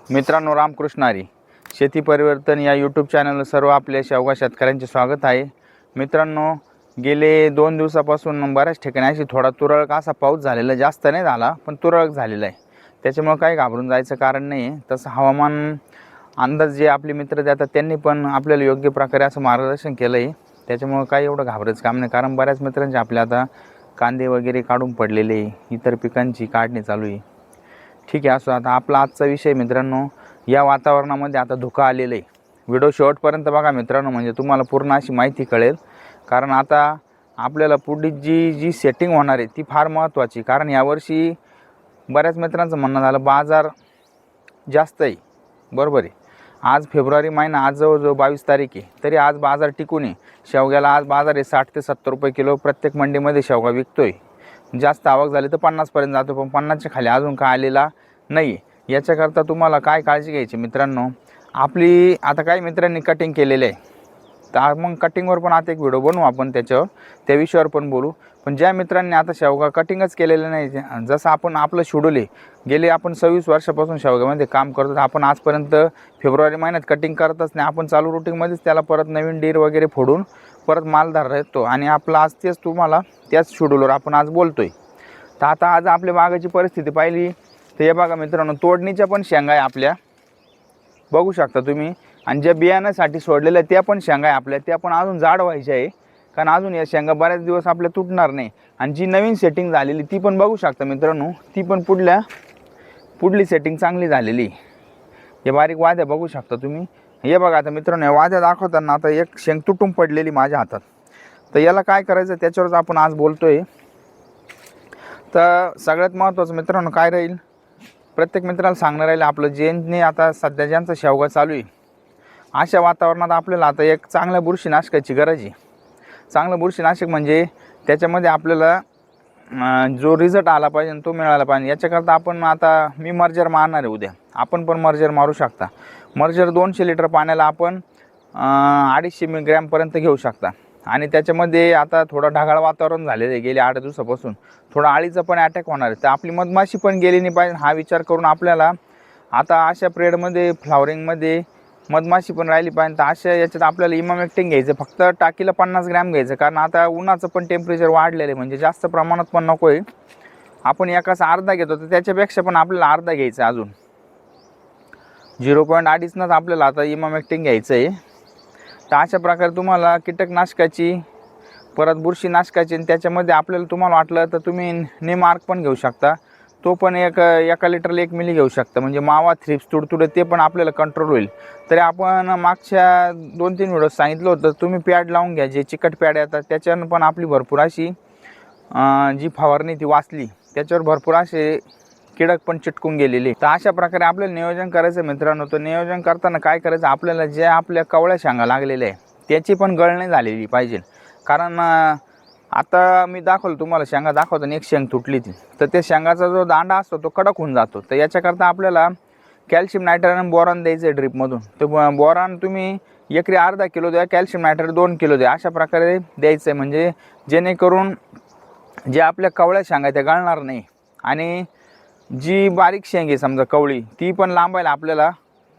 मित्रांनो, रामकृष्ण हरी. शेती परिवर्तन या यूट्यूब चॅनलवर सर्व आपल्या शेवगा शेतकऱ्यांचे स्वागत आहे. मित्रांनो, गेले 2 दिवसापासून बऱ्याच ठिकाणी अशी थोडा तुरळक असा पाऊस झालेला, जास्त नाही झाला पण तुरळक झालेला आहे. त्याच्यामुळे काही घाबरून जायचं कारण नाही. तसं हवामान अंदाज जे आपले मित्र देतात त्यांनी पण आपल्याला योग्य प्रकारे असं मार्गदर्शन केलं आहे. त्याच्यामुळे काही एवढं घाबरायचं काम नाही, कारण बऱ्याच मित्रांचे आपल्या आता कांदे वगैरे काढून पडलेले, इतर पिकांची काढणी चालू आहे. ठीक आहे, असो. आता आपला आजचा विषय मित्रांनो, या वातावरणामध्ये आता धुकं आलेलं आहे. व्हिडिओ शेवटपर्यंत बघा मित्रांनो, म्हणजे तुम्हाला पूर्ण अशी माहिती कळेल. कारण आता आपल्याला पुढे जी सेटिंग होणार आहे ती फार महत्त्वाची. कारण यावर्षी बऱ्याच मित्रांचं म्हणणं झालं बाजार जास्त आहे, बरोबर आहे. आज फेब्रुवारी महिना, आज जवळजवळ 22 तारीख आहे, तरी आज बाजार टिकून आहे. शेवग्याला आज बाजार आहे 60 ते 70 रुपये किलो. प्रत्येक मंडीमध्ये शेवगा विकतोय. जास्त आवक झाली तर 50पर्यंत जातो, पण 50च्या खाली अजून काय आलेला नाही. याच्याकरता तुम्हाला काय काळजी घ्यायची मित्रांनो, आपली आता काही मित्रांनी कटिंग केलेलं आहे, तर मग कटिंगवर पण आता एक व्हिडिओ बनवू आपण, त्याच्यावर त्या विषयावर पण बोलू. पण ज्या मित्रांनी आता शेवगा कटिंगच केलेलं नाही, जसं आपण आपलं शेड्यूल आहे, गेले आपण 26 वर्षापासून शेवग्यामध्ये काम करतो. आपण आजपर्यंत फेब्रुवारी महिन्यात कटिंग करतच नाही. आपण चालू रुटीनमध्येच त्याला परत नवीन डीर वगैरे फोडून परत मालधार राहतो. आणि आपलं आज तेच तुम्हाला त्याच शेड्यूलवर आपण आज बोलतो आहे. तर आता आज आपल्या बागाची परिस्थिती पाहिली तर हे बघा मित्रांनो, तोडणीच्या पण शेंगा आहे आपल्या, बघू शकता तुम्ही. आणि ज्या बियाण्यासाठी सोडलेल्या त्या पण शेंगा आहे आपल्या, त्या पण अजून जाड व्हायच्या आहे. कारण अजून या शेंगा बऱ्याच दिवस आपल्या तुटणार नाही. आणि जी नवीन सेटिंग झालेली ती पण बघू शकता मित्रांनो, ती पण पुढली सेटिंग चांगली झालेली. हे बारीक वाद्या बघू शकता तुम्ही. हे बघा आता मित्रांनो, वाद्या दाखवताना आता एक शेंग तुटून पडलेली माझ्या हातात. तर याला काय करायचं त्याच्यावरच आपण आज बोलतोय. तर सगळ्यात महत्त्वाचं मित्रांनो काय राहील, प्रत्येक मित्राला सांगणार राहील, आपलं ज्यांनी आता सध्या ज्यांचा शेवगा चालू आहे, अशा वातावरणात आपल्याला आता एक चांगल्या बुरशीनाशकाची गरज आहे. चांगलं बुरशीनाशक म्हणजे त्याच्यामध्ये आपल्याला जो रिझल्ट आला पाहिजे तो मिळाला पाहिजे. याच्याकरता आपण आता मी मर्जर मारणार आहे उद्या. आपण पण मर्जर मारू शकता. मर्जर 200 लिटर पाण्याला आपण 250 मिलीग्रॅमपर्यंत घेऊ शकता. आणि त्याच्यामध्ये आता थोडं ढगाळ वातावरण झालेलं आहे गेले 8 दिवसापासून, थोडा अळीचा पण अटॅक होणार आहे. तर आपली मधमाशी पण गेली नाही पाहिजे हा विचार करून आपल्याला आता अशा पिरियडमध्ये फ्लॉवरिंगमध्ये मधमाशी पण राहिली पाहिजे. तर अशा याच्यात आपल्याला इमामेक्टिन घ्यायचं, फक्त टाकीला 50 ग्रॅम घ्यायचं. कारण आता उन्हाचं पण टेम्परेचर वाढलेलं आहे, म्हणजे जास्त प्रमाणात पण नको आहे. आपण एकाच अर्धा घेतो तर त्याच्यापेक्षा पण आपल्याला अर्धा घ्यायचं, अजून 0.2नंच आपल्याला आता इमामेक्टिन घ्यायचं आहे. तर अशा प्रकारे तुम्हाला कीटकनाशकाची परत बुरशीनाशकाची, आणि त्याच्यामध्ये आपल्याला तुम्हाला वाटलं तर तुम्ही नेमार्क पण घेऊ शकता. तो पण एका लिटरला 1 मिली घेऊ शकता. म्हणजे मावा, थ्रिप्स, तुडतुडे ते पण आपल्याला कंट्रोल होईल. तरी आपण मागच्या 2-3 व्हिडिओ सांगितलं होतं, तुम्ही पॅड लावून घ्या, जे चिकट पॅड येतात त्याच्यानं पण आपली भरपूर अशी जी फवारणी ती वाचली. त्याच्यावर भरपूर असे किडक पण चिटकून गेलेले. तर अशा प्रकारे आपल्याला नियोजन करायचं मित्रांनो. तर नियोजन करताना काय करायचं, आपल्याला जे आपल्या कवळ्या शेंगा लागलेल्या आहे त्याची पण गळणी झालेली पाहिजे. कारण आता मी दाखवलं तुम्हाला, शेंगा दाखवताना एक शेंग तुटली ती, तर त्या शेंगाचा जो दांडा असतो तो कडक होऊन जातो. तर याच्याकरता आपल्याला कॅल्शियम नायट्रेट आणि बोरॉन द्यायचं आहे ड्रीपमधून. तर बोरॉन तुम्ही एकरी अर्धा किलो द्या, कॅल्शियम नायट्रेट 2 किलो द्या, अशा प्रकारे द्यायचं आहे. म्हणजे जेणेकरून जे आपल्या कवळ्या शेंगा त्या गळणार नाही. आणि जी बारीक शेंग आहे समजा कवळी, ती पण लांबायला आपल्याला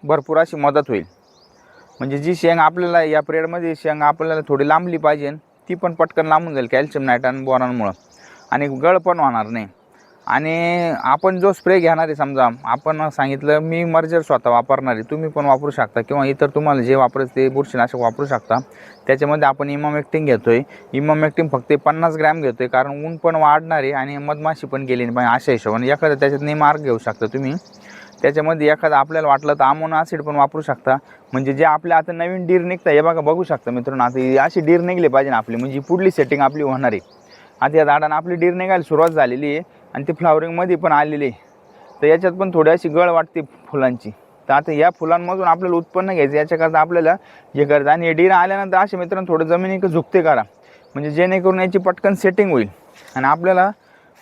भरपूर अशी मदत होईल. म्हणजे जी शेंग आपल्याला या पिरियडमध्ये शेंग आपल्याला थोडी लांबली पाहिजे, ती पण पटकन लांबून जाईल कॅल्शियम नायट्रेट आणि बोरॉनमुळं. आणि गळ पण होणार नाही. आणि आपण जो स्प्रे घेणार आहे, समजा आपण सांगितलं मी मर्जर स्वतः वापरणार आहे, तुम्ही पण वापरू शकता, किंवा इतर तुम्हाला जे वापरायचं ते बुरशीनाशक वापरू शकता. त्याच्यामध्ये आपण इमामेक्टिन घेतो आहे. इमामेक्टिन फक्त 50 ग्रॅम घेतो आहे, कारण ऊन पण वाढणार आहे आणि मधमाशी पण गेली नाही पाहिजे. अशा हिशोबाने एखादं त्याच्यात नेमार्क घेऊ शकता तुम्ही. त्याच्यामध्ये एखादं आपल्याला वाटलं तर अमोनो ॲसिड पण वापरू शकता. म्हणजे जे आपल्या आता नवीन डीर निघतं, हे बघा बघू शकता मित्रांनो, आता अशी डीर निघली पाहिजे आपली, म्हणजे पुढली सेटिंग आपली होणार आहे. आता या झाडानं आपली डीर निघायला सुरुवात झालेली आहे आणि ती फ्लॉवरिंगमध्ये पण आलेली आहे. तर याच्यात पण थोडी अशी गळ वाटते फुलांची. तर आता या फुलांमधून आपल्याला उत्पन्न घ्यायचं, याच्याकरता आपल्याला हे करायचं. आणि हे डीर आल्यानंतर असे मित्रांनो थोडं जमिनीकडे झुकते करा, म्हणजे जेणेकरून याची पटकन सेटिंग होईल आणि आपल्याला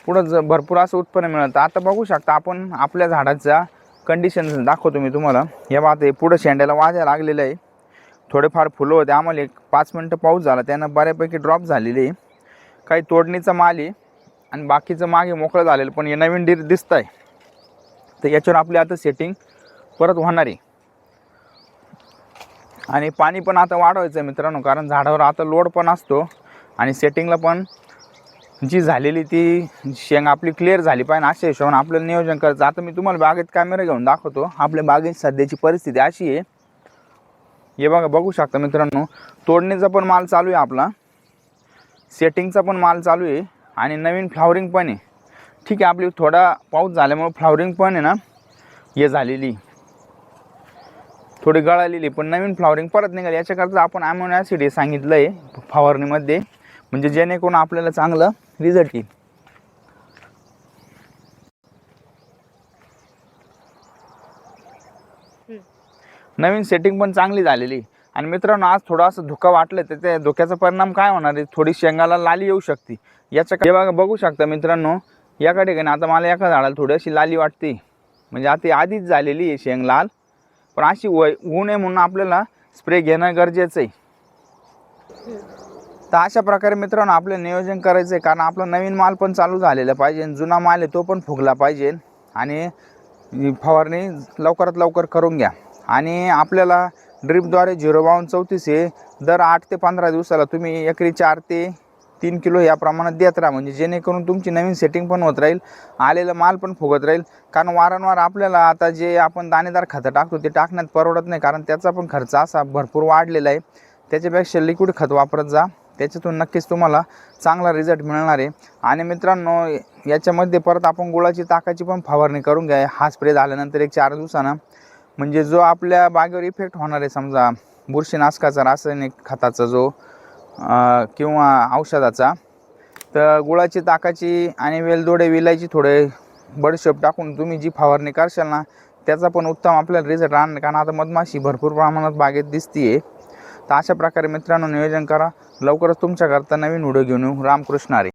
पुढं भरपूर असं उत्पन्न मिळतं. आता बघू शकता आपण आपल्या झाडाचा कंडिशन दाखवतो मी तुम्हाला. हे पाहते पुढं शेंड्याला वाजा लागलेलं आहे. थोडेफार फुलं होते, आम्हाला एक 5 मिनटं पाऊस झाला त्यानं बऱ्यापैकी ड्रॉप झालेली आहे. काही तोडणीचा माल आहे आणि बाकीचं मागे मोकळं झालेलं, पण हे नवीन डीर दिसत आहे. तर याच्यावर आपली आता सेटिंग परत होणार आहे. आणि पाणी पण आता वाढवायचं आहे मित्रांनो, कारण झाडावर आता लोड पण असतो आणि सेटिंगला पण जी झालेली ती शेंग आपली क्लिअर झाली पाहिजे अशा हिशोबाने आपल्याला नियोजन करायचं. आता मी तुम्हाला बागेत कॅमेरा घेऊन दाखवतो. आपल्या बागेत सध्याची परिस्थिती अशी आहे, हे बघा, बघू शकता मित्रांनो, तोडणीचा पण माल चालू आहे आपला, सेटिंगचा पण माल चालू आहे आणि नवीन फ्लावरिंग पण आहे. ठीक आहे, आपली थोडा पाऊस झाल्यामुळे फ्लावरिंग पण आहे ना हे झालेली, थोडी गळालेली, पण नवीन फ्लावरिंग परत निघाली. याच्याकरता आपण अमोनियम ॲसिड हे सांगितलं आहे फवारणीमध्ये, म्हणजे जेणेकरून आपल्याला चांगलं रिझल्ट येईल. नवीन सेटिंग पण चांगली झालेली. आणि मित्रांनो, आज थोडासा धुका वाटलं तर त्या धुक्याचा परिणाम काय होणार आहे, थोडी शेंगाला लाली येऊ शकते. याच्या हे बघा, बघू शकता मित्रांनो, एका ठिकाणी आता मला एका झाडाला थोडीशी लाली वाटते, म्हणजे आता आधीच झालेली आहे शेंग लाल, पण अशी होऊ नये म्हणून आपल्याला स्प्रे घेणं गरजेचं आहे. तर अशा प्रकारे मित्रांनो आपलं नियोजन करायचं आहे, कारण आपला नवीन माल पण चालू झालेला पाहिजे, जुना माल आहे तो पण फुगला पाहिजे. आणि फवारणी लवकरात लवकर करून घ्या. आणि आपल्याला ड्रिपद्वारे 05234 हे दर 8 ते 15 दिवसाला तुम्ही एकरी 4 ते 3 किलो या प्रमाणात देत राहा, म्हणजे जेणेकरून तुमची नवीन सेटिंग पण होत राहील, आलेला माल पण फुगत राहील. कारण वारंवार आपल्याला आता जे आपण दाणेदार खतं टाकतो ते टाकण्यात परवडत नाही, कारण त्याचा पण खर्च असा भरपूर वाढलेला आहे. त्याच्यापेक्षा लिक्विड खत वापरत जा, त्याच्यातून नक्कीच तुम्हाला चांगला रिझल्ट मिळणार आहे. आणि मित्रांनो, याच्यामध्ये परत आपण गुळाची ताकाची पण फवारणी करून घ्या हा स्प्रे झाल्यानंतर 1-4 दिवसानं, म्हणजे जो आपल्या बागेवर इफेक्ट होणार आहे, समजा बुरशीनाशकाचा, रासायनिक खताचा जो किंवा औषधाचा, तर गुळाची ताकाची आणि वेलदोडे विलायची थोडे बडीशेप टाकून तुम्ही जी फवारणी करशाल ना, त्याचा पण उत्तम आपल्याला रिझल्ट राहणार. कारण आता मधमाशी भरपूर प्रमाणात बागेत दिसते. तर अशा प्रकारे मित्रांनो नियोजन करा. लवकरच तुमच्याकरता नवीन व्हिडिओ घेऊन येऊ. रामकृष्ण हरी.